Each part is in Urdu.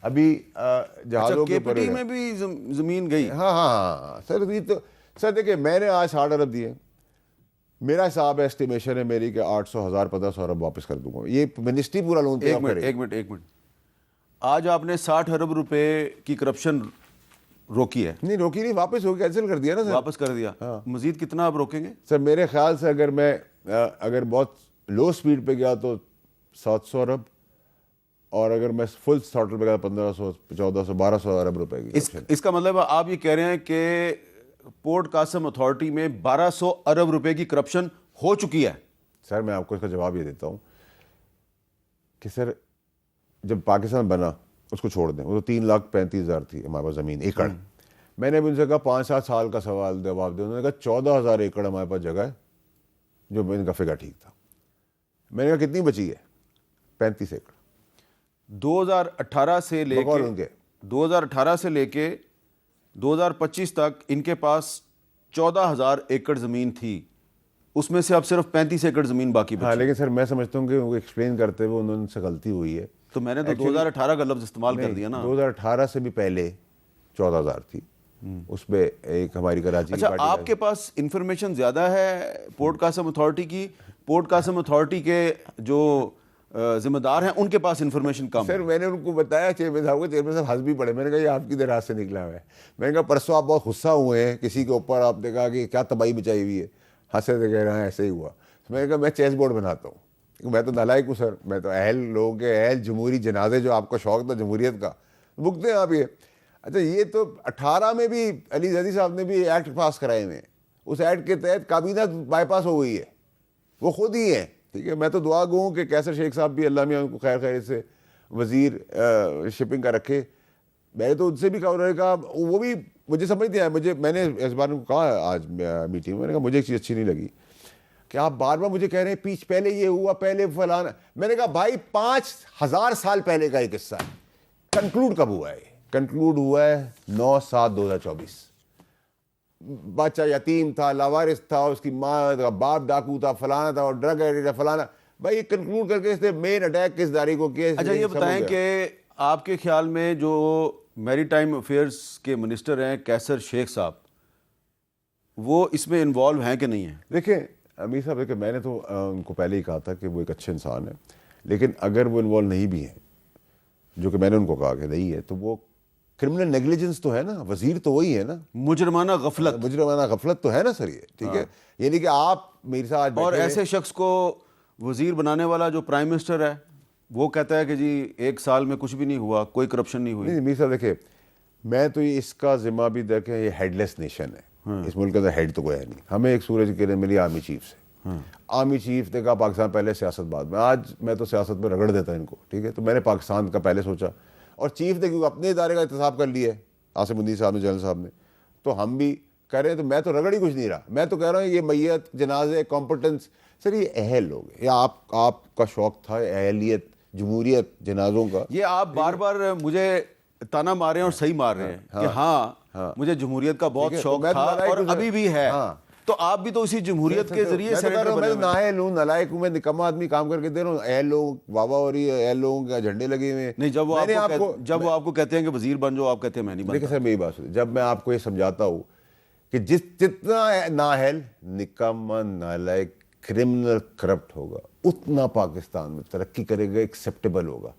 ابھی جہازوں کے اوپر میں بھی زمین گئی. ہاں سر یہ تو سر دیکھیں میں نے آج 60 ارب دیے, میرا حساب ہے اسٹیمیشن ہے میری کہ 800 1000 1500 ارب واپس کر دوں گا. یہ منسٹری پورا لون پے آف کرے. ایک منٹ آج آپ نے 60 ارب روپے کی کرپشن روکی ہے. نہیں روکی نہیں, واپس ہو کینسل کر دیا نا سر. واپس کر دیا. مزید کتنا آپ روکیں گے سر؟ میرے خیال سے اگر بہت لو سپیڈ پہ گیا تو 700 ارب, اور اگر میں فل تھروٹل پہ گیا 1500 1400 1200 ارب روپے کی. اس کا مطلب آپ یہ کہہ رہے ہیں کہ پورٹ قاسم اتھارٹی میں 1200 ارب روپے کی کرپشن ہو چکی ہے. سر میں آپ کو اس کا جواب یہ دیتا ہوں کہ سر جب پاکستان بنا اس کو چھوڑ دیں, وہ تو 3,35,000 تھی ہمارے پاس زمین ایکڑ. میں نے بھی ان سے کہا 5-7 سال کا سوال جواب دیں. انہوں نے کہا 14,000 ایکڑ ہمارے پاس جگہ ہے, جو ان کا فگر ٹھیک تھا. میں نے کہا کتنی بچی ہے؟ 35 ایکڑ. 2018 سے لے کے 2025 تک ان کے پاس 14,000 ایکڑ زمین تھی, اس میں سے اب صرف 35 ایکڑ زمین باقی بچی. ہاں لیکن سر میں سمجھتا ہوں کہ وہ ایکسپلین کرتے ہوئے انہوں سے غلطی ہوئی ہے. تو میں نے تو 2018 کا لفظ استعمال کر دیا نا. 2018 سے بھی پہلے 14,000 تھی, اس پہ ایک ہماری کراچی. اچھا آپ کے پاس انفارمیشن زیادہ ہے پورٹ قاسم اتھارٹی کی, پورٹ قاسم اتھارٹی کے جو ذمہ دار ہیں ان کے پاس انفارمیشن کم. سر میں نے ان کو بتایا چیئرمین صاحب کو, چیئرمین صاحب ہنس بھی پڑے. میں نے کہا یہ آپ کی دراز سے نکلا ہوا ہے. میں نے کہا پرسوں آپ بہت غصہ ہوئے ہیں کسی کے اوپر, آپ نے کہا کہ کیا تباہی مچائی ہوئی ہے. ہنسے سے کہہ رہے ہیں ایسے ہی ہوا. میں نے کہا میں چیس بورڈ بناتا ہوں, میں تو نالائق ہوں سر. میں تو اہل لوگوں کے اہل جمہوری جنازے جو آپ کا شوق تھا جمہوریت کا بکتے ہیں آپ یہ. اچھا یہ تو 18 میں بھی علی زیدی صاحب نے بھی ایکٹ پاس کرائے ہوئے ہیں, اس ایکٹ کے تحت کابینہ بائی پاس ہو گئی ہے, وہ خود ہی ہیں. ٹھیک ہے, میں تو دعا گو ہوں کہ کیسر شیخ صاحب بھی اللہ میاں ان کو خیر خیر سے وزیر شپنگ کا رکھے. میں نے تو ان سے بھی کہا, وہ بھی مجھے سمجھ نہیں آیا. میں نے اس بار کو کہا آج میٹنگ میں نے کہا مجھے ایک چیز اچھی نہیں لگی کہ آپ بار بار مجھے کہہ رہے ہیں پہلے یہ ہوا, پہلے فلانا. میں نے کہا بھائی 5,000 سال پہلے کا ایک قصہ ہے. کنکلوڈ کب ہوا ہے؟ کنکلوڈ ہوا ہے 9/7/2024. بچہ یتیم تھا, لاوارث تھا, اس کی ماں کا باپ ڈاکو تھا, فلانا تھا, اور ڈرگ ایڈکٹ تھا, فلانا. بھائی یہ کنکلوڈ کر کے اس نے مین اٹیک کس داری کو کیا. اچھا یہ بتائیں کہ آپ کے خیال میں جو میری ٹائم افیئرس کے منسٹر ہیں کیسر شیخ صاحب, وہ اس میں انوالو ہیں کہ نہیں ہیں؟ دیکھیں امیر صاحب, دیکھیں میں نے تو ان کو پہلے ہی کہا تھا کہ وہ ایک اچھے انسان ہیں, لیکن اگر وہ انوالو نہیں بھی ہیں, جو کہ میں نے ان کو کہا کہ نہیں ہے, تو وہ کرمنل نیگلیجنس تو ہے نا. وزیر تو وہی ہے نا, مجرمانہ غفلت تو ہے نا سر یہ. ٹھیک ہے, یعنی کہ آپ میرے ساتھ اور ایسے شخص کو وزیر بنانے والا جو پرائم منسٹر ہے وہ کہتا ہے کہ جی 1 سال میں کچھ بھی نہیں ہوا, کوئی کرپشن نہیں ہوئی. نہیں میر صاحب دیکھیں, میں تو اس کا ذمہ بھی دیکھیں, یہ ہیڈ لیس نیشن ہے, اس ملک کا ہیڈ تو کوئی ہے نہیں. ہمیں ایک سورج کی کرن ملی آرمی چیف سے. آرمی چیف نے کہا پاکستان پہلے سیاست بعد میں. آج میں تو سیاست میں رگڑ دیتا ان کو. ٹھیک ہے, تو میں نے پاکستان کا پہلے سوچا, اور چیف نے کیونکہ اپنے ادارے کا احتساب کر لیا ہے, عاصم الدین صاحب نے, جنرل صاحب نے, تو ہم بھی کہہ رہے ہیں. تو میں تو رگڑ ہی کچھ نہیں رہا. میں تو کہہ رہا ہوں یہ میت, جنازے, کمپٹنس. سر یہ اہل لوگ ہیں, یا آپ کا شوق تھا اہلیت, جمہوریت, جنازوں کا. یہ آپ بار بار مجھے تانا مار رہے ہیں اور صحیح مار رہے ہیں کہ ہاں مجھے جمہوریت کا بہت شوق تھا اور ابھی بھی ہے. تو آپ بھی تو اسی جمہوریت کے ذریعے سینیٹر بنے. میں نااہل ہوں, نالائق ہوں, میں نکما آدمی کام کر کے دے رہا ہوں. اہل لوگ واہ ہو رہی ہے, اہل لوگوں کے جھنڈے لگے ہوئے ہیں. نہیں, جب وہ آپ کو کہتے ہیں کہ وزیر بن جاؤ, آپ کہتے ہیں میں نہیں بنتا. دیکھیں سر میری بات سنیں, جب میں آپ کو یہ سمجھاتا ہوں کہ جتنا نااہل, نکما, نالائق, کرمنل, کرپٹ ہوگا, اتنا پاکستان میں ترقی کرے گا, ایکسیپٹیبل ہوگا.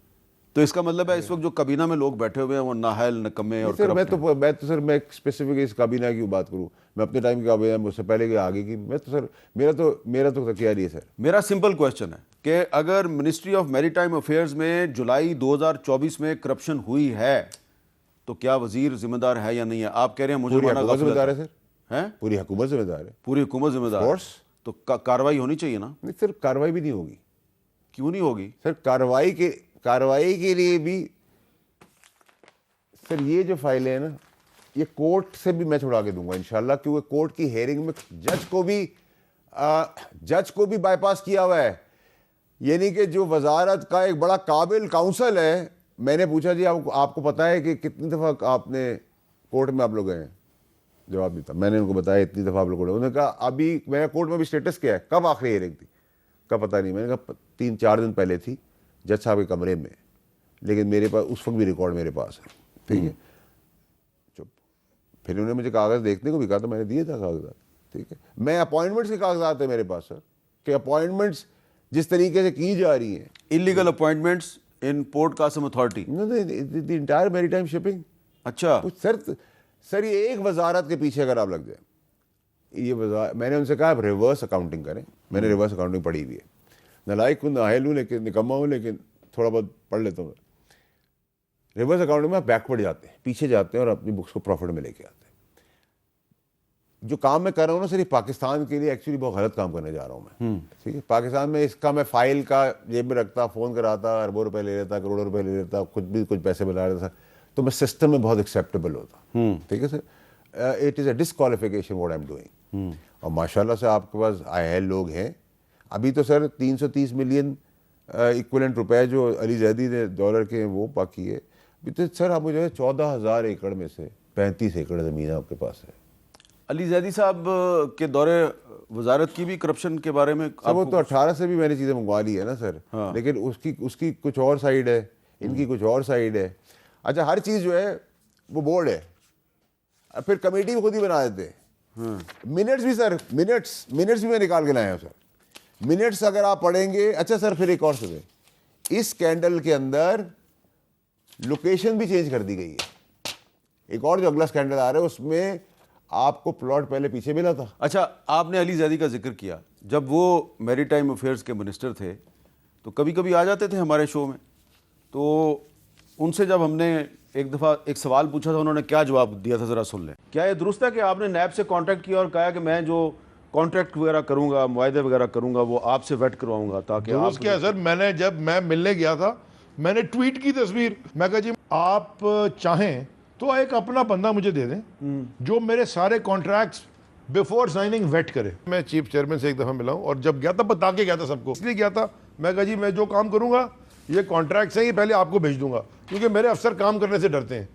تو اس کا مطلب ہے اس وقت جو کابینہ میں لوگ بیٹھے ہوئے ہیں وہ نااہل, نکمے اور کرپٹ ہیں. میں تو سر میں اسپیسیفک اس کابینہ کی بات کروں, میں اپنے ٹائم کی کابینہ مجھ سے پہلے کے آگے کی, میں تو سر میرا تو تیاری ہے سر. میرا سمپل کویشچن ہے کہ اگر منسٹری آف میری ٹائم افیئرز میں جولائی 2024 میں کرپشن ہوئی ہے تو کیا وزیر ذمہ دار ہے یا نہیں ہے؟ آپ کہہ رہے ہیں مجرمانہ غفلت ذمہ دار ہے سر, ہیں پوری حکومت ذمہ دار ہے. پوری حکومت ذمہ دار ہے, تو کارروائی ہونی چاہیے نا. نہیں سر, کارروائی بھی نہیں ہوگی. کیوں نہیں ہوگی سر؟ کارروائی کے لیے بھی سر یہ جو فائلیں ہیں نا, یہ کورٹ سے بھی میں چھڑا کے دوں گا انشاءاللہ, کیونکہ کورٹ کی ہیئرنگ میں جج کو بھی بائی پاس کیا ہوا ہے. یعنی کہ جو وزارت کا ایک بڑا قابل کاؤنسل ہے, میں نے پوچھا جی آپ کو پتا ہے کہ کتنی دفعہ آپ نے کورٹ میں آپ لوگ گئے ہیں؟ جواب نہیں تھا. میں نے ان کو بتایا اتنی دفعہ آپ لوگ کورٹ. انہوں نے کہا ابھی میں کورٹ میں بھی اسٹیٹس کیا ہے, کب آخری ہیئرنگ تھی کا پتہ نہیں. میں نے کہا 3-4 دن پہلے تھی جج صاحب کے کمرے میں, لیکن میرے پاس اس وقت بھی ریکارڈ میرے پاس ہے, ٹھیک ہے. چپ. پھر انہوں نے مجھے کاغذ دیکھنے کو بھی کہا تو میں نے دیے تھا کاغذات, ٹھیک ہے. میں اپوائنٹمنٹس کے کاغذات ہیں میرے پاس سر, کہ اپوائنٹمنٹس جس طریقے سے کی جا رہی ہیں, illegal appointments in port Qasim authority, the entire میری ٹائم شپنگ. اچھا سر یہ ایک وزارت کے پیچھے اگر آپ لگ جائیں, یہ میں نے ان سے کہا آپ ریورس اکاؤنٹنگ کریں. میں نے ریورس اکاؤنٹنگ پڑھی ہوئی ہے, نالائق ہوں, نااہل ہوں, لیکن نکما ہوں, لیکن تھوڑا بہت پڑھ لیتا ہوں. ریورس اکاؤنٹنگ میں آپ بیکورڈ جاتے ہیں, پیچھے جاتے ہیں اور اپنی بکس کو پروفٹ میں لے کے آتے ہیں. جو کام میں کر رہا ہوں نا صرف پاکستان کے لیے ایکچولی بہت غلط کام کرنے جا رہا ہوں میں, ٹھیک ہے. پاکستان میں اس کا میں فائل کا جیب میں رکھتا, فون کراتا, اربوں روپے لے لیتا, کروڑوں روپے لے لیتا, کچھ پیسے بلا لیتا, تو میں سسٹم میں بہت ایکسیپٹیبل ہوتا, ٹھیک ہے sir. It is a disqualification what I am doing. اور ماشاء اللہ سے آپ کے پاس آئے لوگ ہیں. ابھی تو سر 330 ملین ایکولنٹ روپے جو علی زیدی نے ڈالر کے وہ باقی ہے. ابھی تو سر آپ مجھے 14,000 ایکڑ میں سے 35 ایکڑ زمین آپ کے پاس ہے. علی زیدی صاحب کے دورے وزارت کی بھی کرپشن کے بارے میں وہ تو 18 سے بھی میں نے چیزیں منگوا لی ہے نا سر, لیکن اس کی کچھ اور سائڈ ہے, ان کی کچھ اور سائڈ ہے. اچھا ہر چیز جو ہے وہ بورڈ ہے, پھر کمیٹی بھی خود ہی بنا دیتے ہیں. منٹس بھی سر, منٹس بھی میں نکال کے لایا ہوں سر. منٹس اگر آپ پڑھیں گے. اچھا سر پھر ایک اور سنیں, اس اسکینڈل کے اندر لوکیشن بھی چینج کر دی گئی ہے. ایک اور جو اگلا اسکینڈل آ رہا ہے اس میں آپ کو پلاٹ پہلے پیچھے ملا تھا. اچھا آپ نے علی زیدی کا ذکر کیا, جب وہ میری ٹائم افیئرس کے منسٹر تھے تو کبھی کبھی آ جاتے تھے ہمارے شو میں, تو ان سے جب ہم نے ایک دفعہ ایک سوال پوچھا تھا انہوں نے کیا جواب دیا تھا ذرا سن لیں. کیا یہ درست ہے کہ آپ نے نیب سے کانٹیکٹ کیا اور کہا کہ میں جو کانٹریکٹ وغیرہ کروں گا, معاہدے وغیرہ کروں گا, وہ آپ سے ویٹ کرواؤں گا تاکہ درست کیا سر, میں نے جب میں ملنے گیا تھا میں نے ٹویٹ کی تصویر, میں کہا جی آپ چاہیں تو ایک اپنا بندہ مجھے دے دیں جو میرے سارے کانٹریکٹس بیفور سائننگ ویٹ کرے. میں چیف چیئرمین سے ایک دفعہ ملا ہوں اور جب گیا تھا بتا کے گیا تھا سب کو, اس لیے گیا تھا. میں کہا جی میں جو کام کروں گا یہ کانٹریکٹس ہیں, یہ پہلے آپ کو بھیج دوں گا, کیونکہ میرے افسر کام کرنے سے ڈرتے ہیں.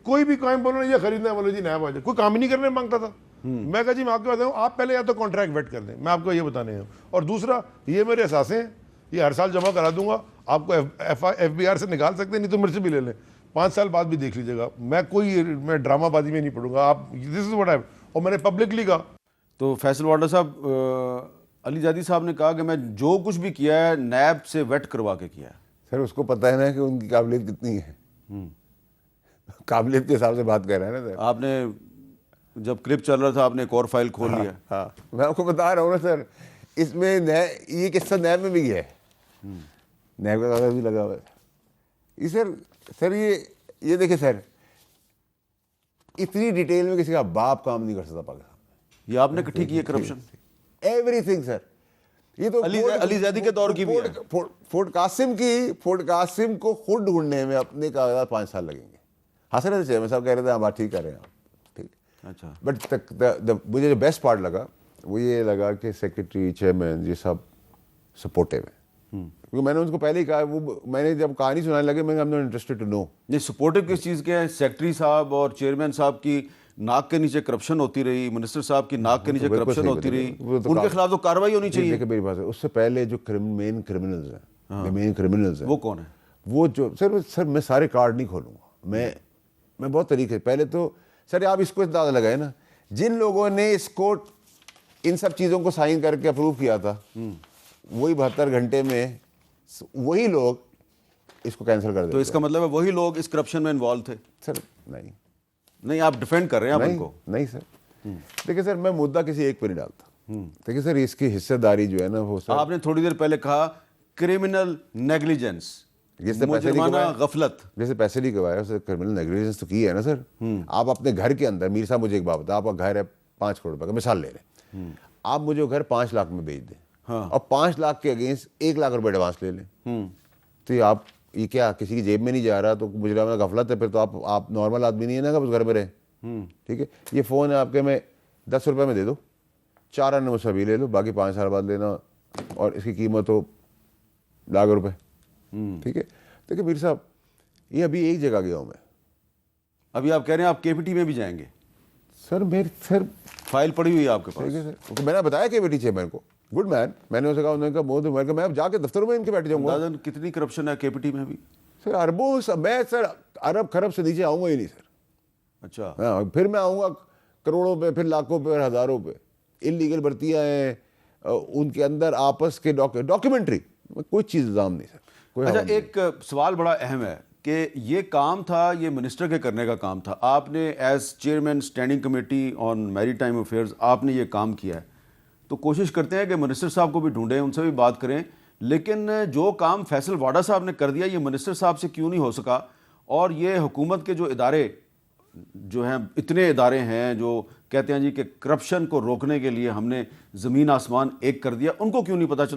کوئی بھی کام بولو یہ خریدنا ہے, بولو جی نیا بجٹ, کوئی کام ہی نہیں کرنے مانگتا تھا. میں کہا جی میں آپ کو بتاؤں, آپ پہلے یا تو کانٹریکٹ ویٹ کر دیں, میں آپ کو یہ بتانے ہوں. اور دوسرا یہ میرے اثاثے ہیں, یہ ہر سال جمع کرا دوں گا, آپ کو ایف بی آر سے نکال سکتے ہیں, نہیں تو میرے سے بھی لے لیں, 5 سال بعد بھی دیکھ لیجیے گا. میں ڈرامہ بازی میں نہیں پڑوں گا. آپ دس از واٹ آئی, اور میں نے پبلکلی کہا. تو فیصل واڈر صاحب, علی زیدی صاحب نے کہا کہ میں جو کچھ بھی کیا ہے نیب سے ویٹ کروا کے کیا ہے. سر اس کو پتہ ہے نا کہ ان کی قابلیت کتنی ہے, قابلیت کے حساب سے بات کر رہے ہیں نا سر. آپ نے جب کلپ چل رہا تھا آپ نے ایک اور فائل کھول لیا. ہاں میں آپ کو بتا رہا ہوں نا سر, اس میں یہ قصہ نیب میں بھی گیا ہے, نیب کا کاغذ بھی لگا ہوا ہے. یہ سر یہ دیکھیں سر, اتنی ڈیٹیل میں کسی کا باپ کام نہیں کر سکتا پاکستان میں. یہ آپ نے اکٹھی کی ہے کرپشن, ایوری تھنگ سر. یہ تو علی زیدی کے دور کی بھی ہے. فورٹ قاسم کو خود ڈھونڈنے میں اپنے کاغذات 5 سال لگیں گے. ہنس رہے تھے چیئرمین صاحب, کہہ رہے تھے ہم بات ٹھیک کر رہے ہیں آپ, ٹھیک. اچھا بٹ مجھے جو بیسٹ پارٹ لگا وہ یہ لگا کہ سیکرٹری, چیئرمین یہ سب سپورٹیو ہیں. کیونکہ میں نے ان کو پہلے ہی کہا, وہ میں نے جب کہانی سنانے لگے میں am not interested to know. یہ سپورٹو کس چیز کے ہیں؟ سیکرٹری صاحب اور چیئرمین صاحب کی ناک کے نیچے کرپشن ہوتی رہی, منسٹر صاحب کی ناک کے نیچے کرپشن ہوتی رہی, ان کے خلاف تو کارروائی ہونی چاہیے. دیکھیں میری بات ہے, اس سے پہلے جو مین کرمنلز ہیں وہ کون ہیں؟ وہ جو سر میں سارے کارڈ نہیں کھولوں گا. میں بہت طریقے, پہلے تو سر آپ اس کو اندازہ لگائے نا, جن لوگوں نے اس کو ان سب چیزوں کو سائن کر کے اپروو کیا تھا, وہی 72 گھنٹے میں وہی لوگ اس کو کینسل کر دیتے. تو اس کا مطلب ہے وہی لوگ اس کرپشن میں انوالو تھے. سر نہیں, آپ ڈیفینڈ کر رہے ہیں آپ ان کو. نہیں سر, دیکھیے سر میں مدعا کسی ایک پر نہیں ڈالتا. دیکھیے سر اس کی حصہ داری جو ہے نا وہ, آپ نے تھوڑی دیر پہلے کہا کرمنل نیگلیجنس, مجرمانہ غفلت. جیسے پیسے نہیں کمایا اسے کرمنل نیگلیجنس تو کی ہے نا سر. آپ اپنے گھر کے اندر, میر صاحب مجھے ایک بات بتا, آپ کا گھر ہے 5 کروڑ روپے کا, مثال لے رہے ہیں, آپ مجھے وہ گھر 5 لاکھ میں بیچ دیں اور 5 لاکھ کے اگینسٹ 1 لاکھ روپے ایڈوانس لے لیں, تو یہ کیا کسی کی جیب میں نہیں جا رہا, تو مجرمانہ غفلت ہے. پھر تو آپ نارمل آدمی نہیں ہے نا کہ اس گھر میں رہے. ٹھیک ہے, یہ فون ہے آپ کے, میں 10 روپے میں دے دو, 4 آنے مجھ سے ابھی لے لو, باقی 5 سال بعد لینا, اور اس کی قیمت ہو لاکھ روپے. ٹھیک ہے. دیکھیں میر صاحب, یہ ابھی ایک جگہ گیا ہوں میں. ابھی آپ کہہ رہے ہیں آپ کے پی ٹی میں بھی جائیں گے. سر فائل پڑی ہوئی ہے آپ کے پاس. ٹھیک ہے سر, میں نے بتایا کہ بیٹی چیئرمین کو, گڈ مین, میں نے اسے کہا, انہوں نے کہا میں اب جا کے دفتروں میں ان کے بیٹھ جاؤں گا. کتنی کرپشن ہے کے پی ٹی میں بھی؟ سر اربوں میں سر ارب خرب سے نیچے آؤں گا ہی نہیں سر. اچھا ہاں پھر میں آؤں گا کروڑوں پہ, پھر لاکھوں پہ, پھر ہزاروں پہ. انلیگل بھرتیاں ہیں, ان کے اندر آپس کے ڈاکیومنٹری, کوئی چیز نظام نہیں سر. کوئی اچھا ایک سوال بڑا اہم ہے کہ یہ کام تھا, یہ منسٹر کے کرنے کا کام تھا, آپ نے as chairman standing committee on میری ٹائم افیئرز آپ نے یہ کام کیا ہے, تو کوشش کرتے ہیں کہ منسٹر صاحب کو بھی ڈھونڈیں, ان سے بھی بات کریں, لیکن جو کام فیصل واڈا صاحب نے کر دیا یہ منسٹر صاحب سے کیوں نہیں ہو سکا؟ اور یہ حکومت کے جو ادارے جو ہیں, اتنے ادارے ہیں جو کہتے ہیں جی کہ کرپشن کو روکنے کے لیے ہم نے زمین آسمان ایک کر دیا, ان کو کیوں نہیں پتہ چلا؟